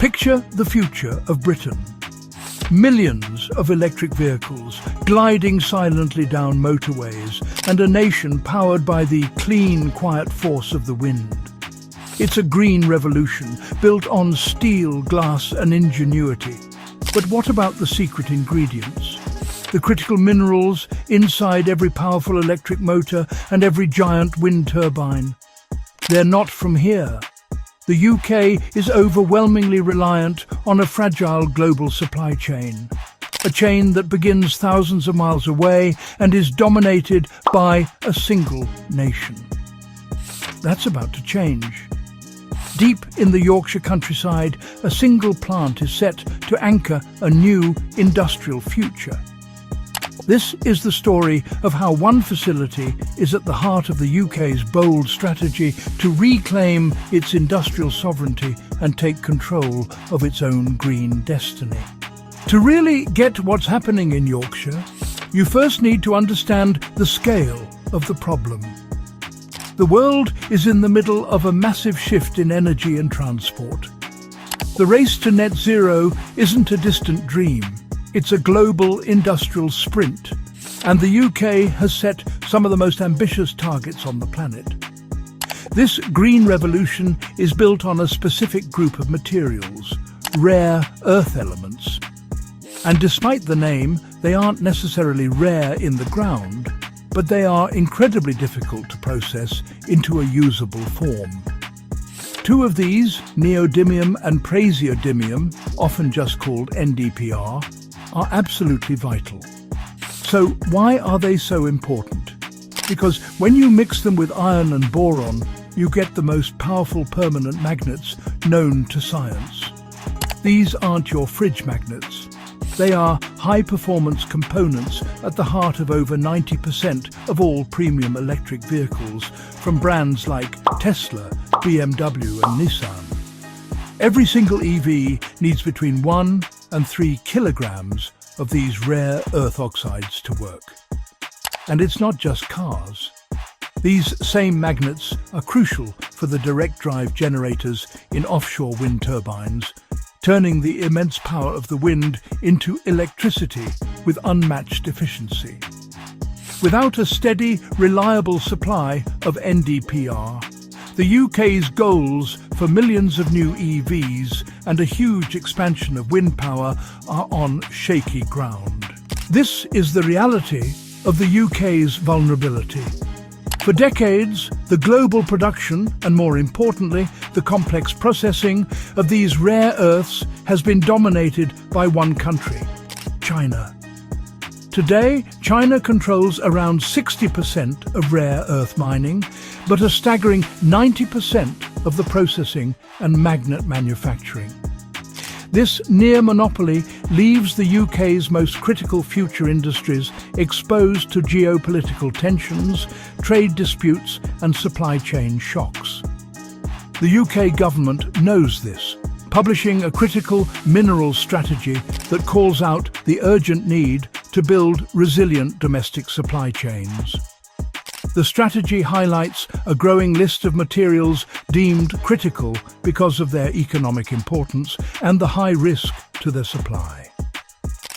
Picture the future of Britain. Millions of electric vehicles gliding silently down motorways and a nation powered by the clean, quiet force of the wind. It's a green revolution built on steel, glass and ingenuity. But what about the secret ingredients? The critical minerals inside every powerful electric motor and every giant wind turbine. They're not from here. The UK is overwhelmingly reliant on a fragile global supply chain. A chain that begins thousands of miles away and is dominated by a single nation. That's about to change. Deep in the Yorkshire countryside, a single plant is set to anchor a new industrial future. This is the story of how one facility is at the heart of the UK's bold strategy to reclaim its industrial sovereignty and take control of its own green destiny. To really get what's happening in Yorkshire, you first need to understand the scale of the problem. The world is in the middle of a massive shift in energy and transport. The race to net zero isn't a distant dream. It's a global industrial sprint, and the UK has set some of the most ambitious targets on the planet. This green revolution is built on a specific group of materials, rare earth elements. And despite the name, they aren't necessarily rare in the ground, but they are incredibly difficult to process into a usable form. Two of these, neodymium and praseodymium, often just called NdPr, are absolutely vital. So why are they so important? Because when you mix them with iron and boron, you get the most powerful permanent magnets known to science. These aren't your fridge magnets. They are high-performance components at the heart of over 90% of all premium electric vehicles from brands like Tesla, BMW and Nissan. Every single EV needs between 1 and 3 kilograms of these rare earth oxides to work. And it's not just cars. These same magnets are crucial for the direct drive generators in offshore wind turbines, turning the immense power of the wind into electricity with unmatched efficiency. Without a steady, reliable supply of NdPr, the UK's goals for millions of new EVs and a huge expansion of wind power are on shaky ground. This is the reality of the UK's vulnerability. For decades, the global production, and more importantly, the complex processing of these rare earths has been dominated by one country, China. Today, China controls around 60% of rare earth mining, but a staggering 90% of the processing and magnet manufacturing. This near monopoly leaves the UK's most critical future industries exposed to geopolitical tensions, trade disputes and supply chain shocks. The UK government knows this, publishing a critical minerals strategy that calls out the urgent need to build resilient domestic supply chains. The strategy highlights a growing list of materials deemed critical because of their economic importance and the high risk to their supply.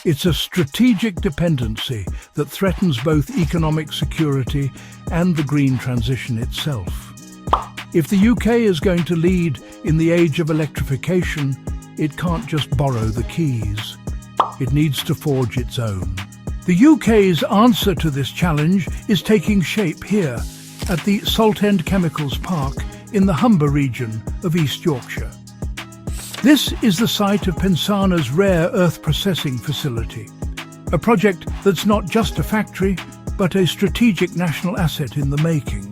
It's a strategic dependency that threatens both economic security and the green transition itself. If the UK is going to lead in the age of electrification, it can't just borrow the keys. It needs to forge its own. The UK's answer to this challenge is taking shape here at the Saltend Chemicals Park in the Humber region of East Yorkshire. This is the site of Pensana's rare earth processing facility, a project that's not just a factory, but a strategic national asset in the making.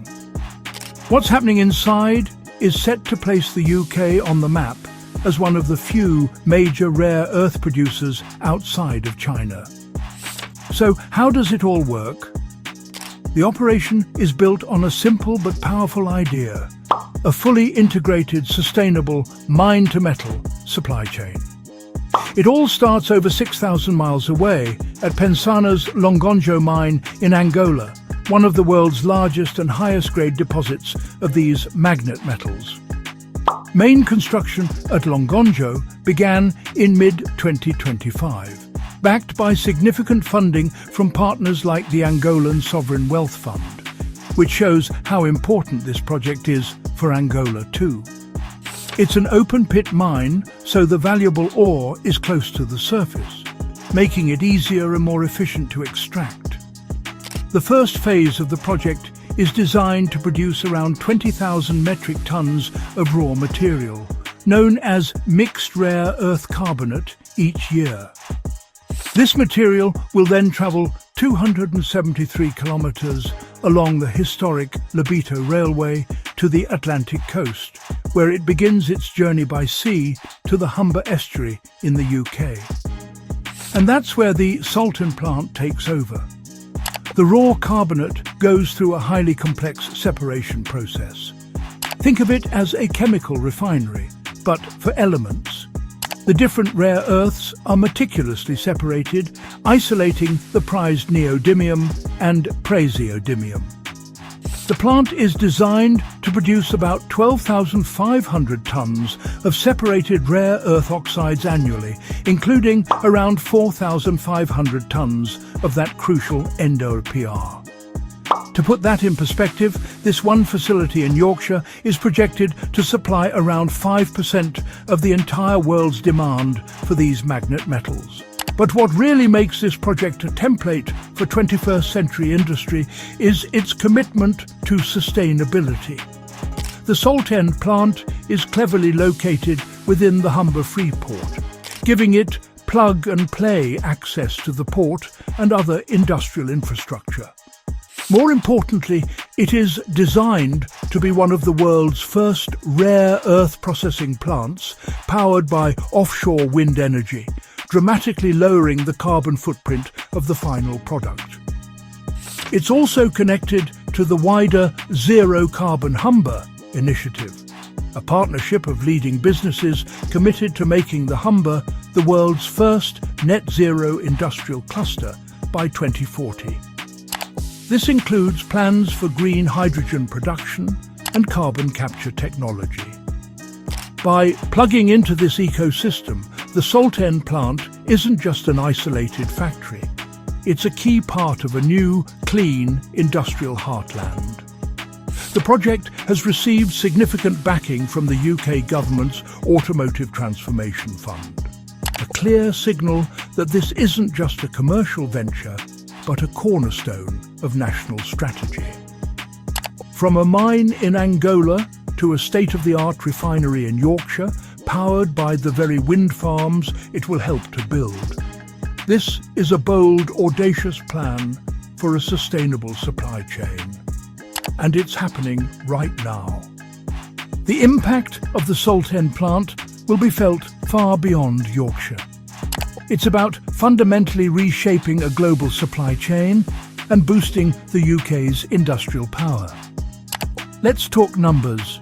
What's happening inside is set to place the UK on the map as one of the few major rare earth producers outside of China. So how does it all work? The operation is built on a simple but powerful idea: a fully integrated, sustainable mine-to-metal supply chain. It all starts over 6,000 miles away at Pensana's Longonjo mine in Angola, one of the world's largest and highest grade deposits of these magnet metals. Main construction at Longonjo began in mid-2025, backed by significant funding from partners like the Angolan Sovereign Wealth Fund, which shows how important this project is for Angola too. It's an open-pit mine, so the valuable ore is close to the surface, making it easier and more efficient to extract. The first phase of the project is designed to produce around 20,000 metric tons of raw material, known as mixed rare earth carbonate, each year. This material will then travel 273 kilometers along the historic Lobito Railway to the Atlantic coast, where it begins its journey by sea to the Humber estuary in the UK. And that's where the Saltend plant takes over. The raw carbonate goes through a highly complex separation process. Think of it as a chemical refinery, but for elements. The different rare earths are meticulously separated, isolating the prized neodymium and praseodymium. The plant is designed to produce about 12,500 tons of separated rare earth oxides annually, including around 4,500 tons of that crucial NdPr. To put that in perspective, this one facility in Yorkshire is projected to supply around 5% of the entire world's demand for these magnet metals. But what really makes this project a template for 21st century industry is its commitment to sustainability. The Saltend plant is cleverly located within the Humber Free Port, giving it plug-and-play access to the port and other industrial infrastructure. More importantly, it is designed to be one of the world's first rare earth processing plants powered by offshore wind energy, dramatically lowering the carbon footprint of the final product. It's also connected to the wider Zero Carbon Humber initiative, a partnership of leading businesses committed to making the Humber the world's first net zero industrial cluster by 2040. This includes plans for green hydrogen production and carbon capture technology. By plugging into this ecosystem, the Saltend plant isn't just an isolated factory. It's a key part of a new, clean, industrial heartland. The project has received significant backing from the UK government's Automotive Transformation Fund. A clear signal that this isn't just a commercial venture, but a cornerstone of national strategy. From a mine in Angola to a state-of-the-art refinery in Yorkshire, powered by the very wind farms it will help to build. This is a bold, audacious plan for a sustainable supply chain. And it's happening right now. The impact of the Saltend plant will be felt far beyond Yorkshire. It's about fundamentally reshaping a global supply chain and boosting the UK's industrial power. Let's talk numbers.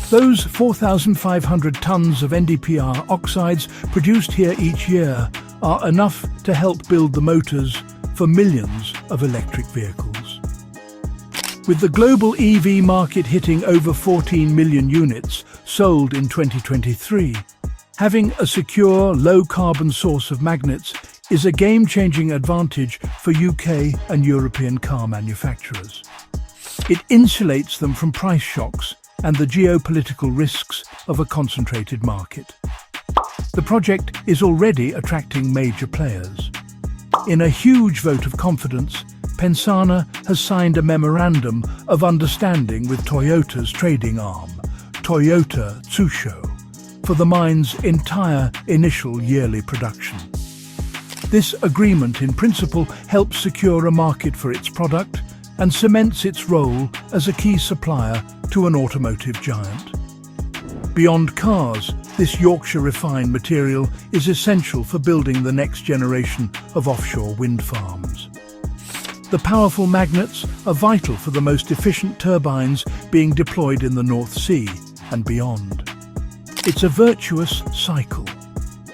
Those 4,500 tons of NdPr oxides produced here each year are enough to help build the motors for millions of electric vehicles. With the global EV market hitting over 14 million units sold in 2023, having a secure, low-carbon source of magnets is a game-changing advantage for UK and European car manufacturers. It insulates them from price shocks and the geopolitical risks of a concentrated market. The project is already attracting major players. In a huge vote of confidence, Pensana has signed a memorandum of understanding with Toyota's trading arm, Toyota Tsusho, for the mine's entire initial yearly production. This agreement in principle helps secure a market for its product and cements its role as a key supplier to an automotive giant. Beyond cars, this Yorkshire refined material is essential for building the next generation of offshore wind farms. The powerful magnets are vital for the most efficient turbines being deployed in the North Sea and beyond. It's a virtuous cycle.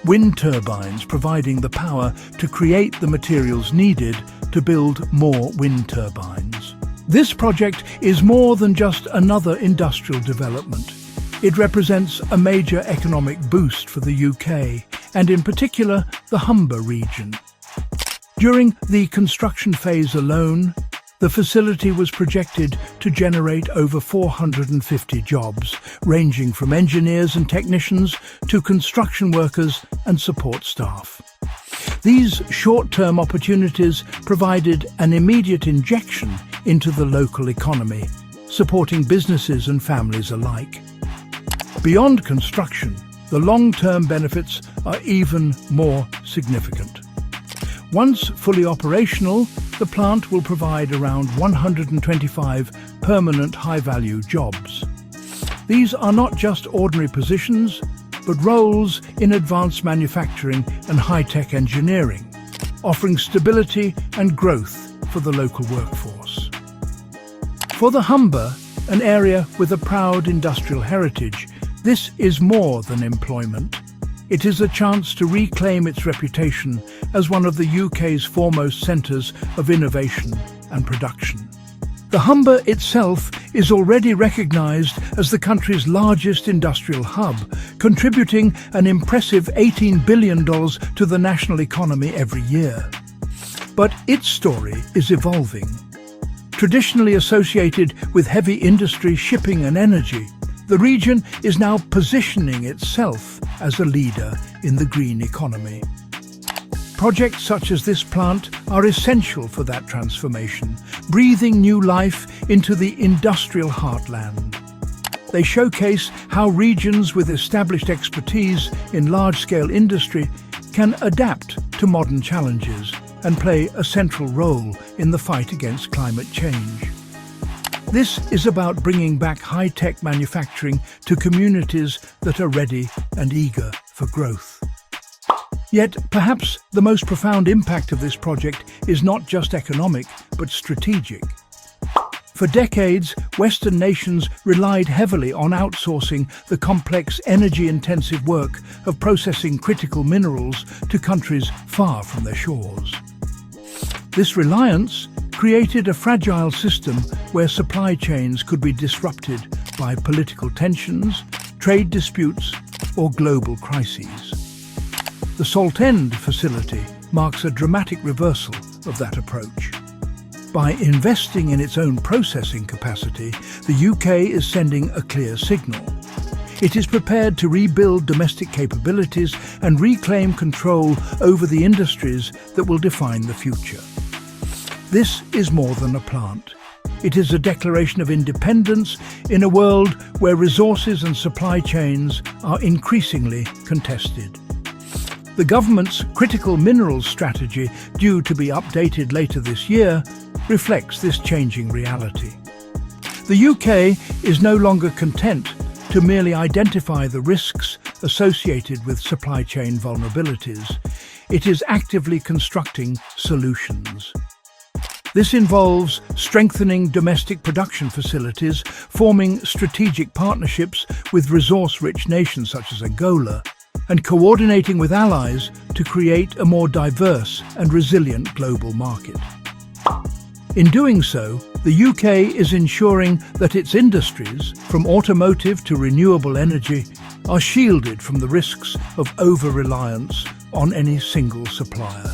Wind turbines providing the power to create the materials needed to build more wind turbines. This project is more than just another industrial development. It represents a major economic boost for the UK, and in particular the Humber region. During the construction phase alone, the facility was projected to generate over 450 jobs, ranging from engineers and technicians to construction workers and support staff. These short-term opportunities provided an immediate injection into the local economy, supporting businesses and families alike. Beyond construction, the long-term benefits are even more significant. Once fully operational, the plant will provide around 125 permanent high-value jobs. These are not just ordinary positions, but roles in advanced manufacturing and high-tech engineering, offering stability and growth for the local workforce. For the Humber, an area with a proud industrial heritage, this is more than employment. It is a chance to reclaim its reputation as one of the UK's foremost centres of innovation and production. The Humber itself is already recognised as the country's largest industrial hub, contributing an impressive $18 billion to the national economy every year. But its story is evolving. Traditionally associated with heavy industry, shipping and energy, the region is now positioning itself as a leader in the green economy. Projects such as this plant are essential for that transformation, breathing new life into the industrial heartland. They showcase how regions with established expertise in large-scale industry can adapt to modern challenges and play a central role in the fight against climate change. This is about bringing back high-tech manufacturing to communities that are ready and eager for growth. Yet, perhaps the most profound impact of this project is not just economic, but strategic. For decades, Western nations relied heavily on outsourcing the complex, energy-intensive work of processing critical minerals to countries far from their shores. This reliance created a fragile system where supply chains could be disrupted by political tensions, trade disputes, or global crises. The Saltend facility marks a dramatic reversal of that approach. By investing in its own processing capacity, the UK is sending a clear signal. It is prepared to rebuild domestic capabilities and reclaim control over the industries that will define the future. This is more than a plant. It is a declaration of independence in a world where resources and supply chains are increasingly contested. The government's critical minerals strategy, due to be updated later this year, reflects this changing reality. The UK is no longer content to merely identify the risks associated with supply chain vulnerabilities. It is actively constructing solutions. This involves strengthening domestic production facilities, forming strategic partnerships with resource-rich nations such as Angola, and coordinating with allies to create a more diverse and resilient global market. In doing so, the UK is ensuring that its industries, from automotive to renewable energy, are shielded from the risks of over-reliance on any single supplier.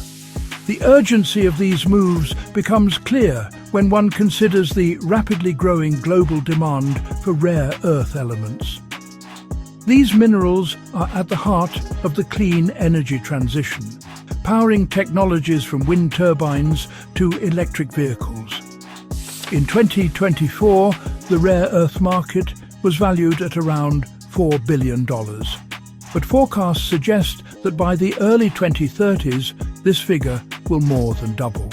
The urgency of these moves becomes clear when one considers the rapidly growing global demand for rare earth elements. These minerals are at the heart of the clean energy transition, powering technologies from wind turbines to electric vehicles. In 2024, the rare earth market was valued at around $4 billion. But forecasts suggest that by the early 2030s, this figure will more than double.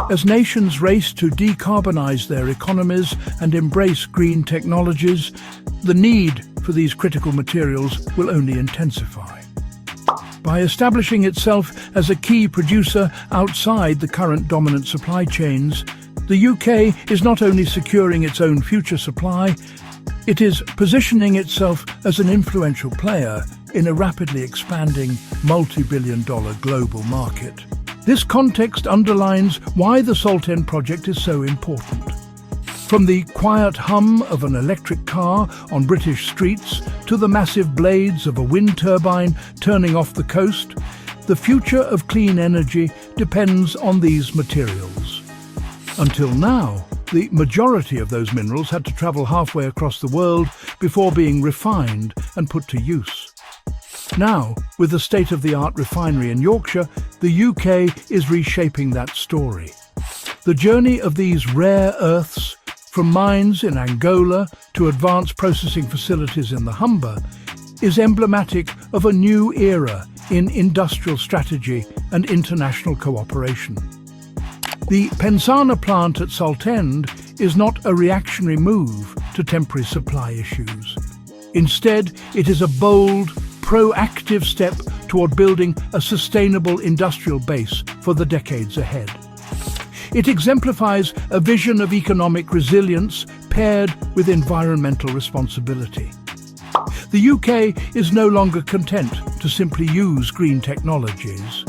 As nations race to decarbonize their economies and embrace green technologies, the need for these critical materials will only intensify. By establishing itself as a key producer outside the current dominant supply chains, the UK is not only securing its own future supply, it is positioning itself as an influential player in a rapidly expanding multi-billion-dollar global market. This context underlines why the Saltend project is so important. From the quiet hum of an electric car on British streets to the massive blades of a wind turbine turning off the coast, the future of clean energy depends on these materials. Until now, the majority of those minerals had to travel halfway across the world before being refined and put to use. Now, with the state-of-the-art refinery in Yorkshire, the UK is reshaping that story. The journey of these rare earths, from mines in Angola to advanced processing facilities in the Humber, is emblematic of a new era in industrial strategy and international cooperation. The Pensana plant at Saltend is not a reactionary move to temporary supply issues. Instead, it is a bold, proactive step toward building a sustainable industrial base for the decades ahead. It exemplifies a vision of economic resilience paired with environmental responsibility. The UK is no longer content to simply use green technologies.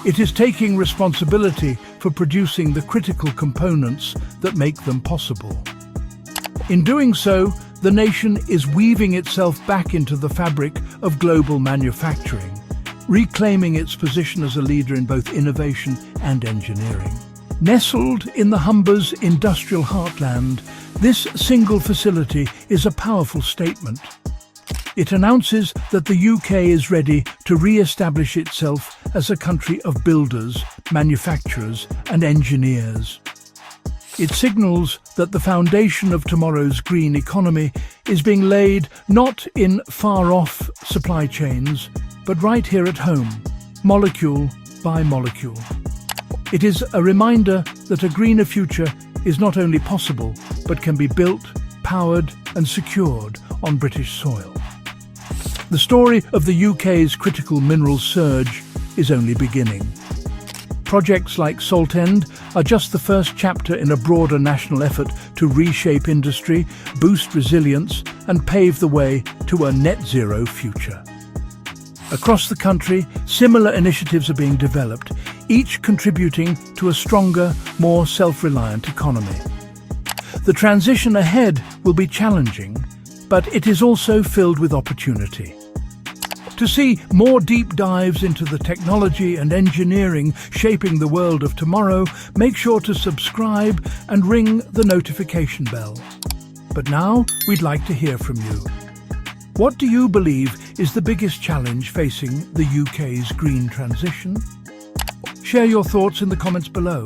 It is taking responsibility for producing the critical components that make them possible. In doing so, the nation is weaving itself back into the fabric of global manufacturing, reclaiming its position as a leader in both innovation and engineering. Nestled in the Humber's industrial heartland, this single facility is a powerful statement. It announces that the UK is ready to re-establish itself as a country of builders, manufacturers and engineers. It signals that the foundation of tomorrow's green economy is being laid not in far-off supply chains, but right here at home, molecule by molecule. It is a reminder that a greener future is not only possible, but can be built, powered and secured on British soil. The story of the UK's critical minerals surge is only beginning. Projects like Saltend are just the first chapter in a broader national effort to reshape industry, boost resilience and pave the way to a net zero future. Across the country, similar initiatives are being developed, each contributing to a stronger, more self-reliant economy. The transition ahead will be challenging, but it is also filled with opportunity. To see more deep dives into the technology and engineering shaping the world of tomorrow, make sure to subscribe and ring the notification bell. But now we'd like to hear from you. What do you believe is the biggest challenge facing the UK's green transition? Share your thoughts in the comments below,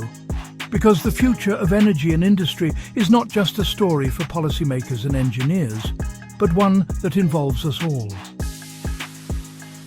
because the future of energy and industry is not just a story for policymakers and engineers, but one that involves us all.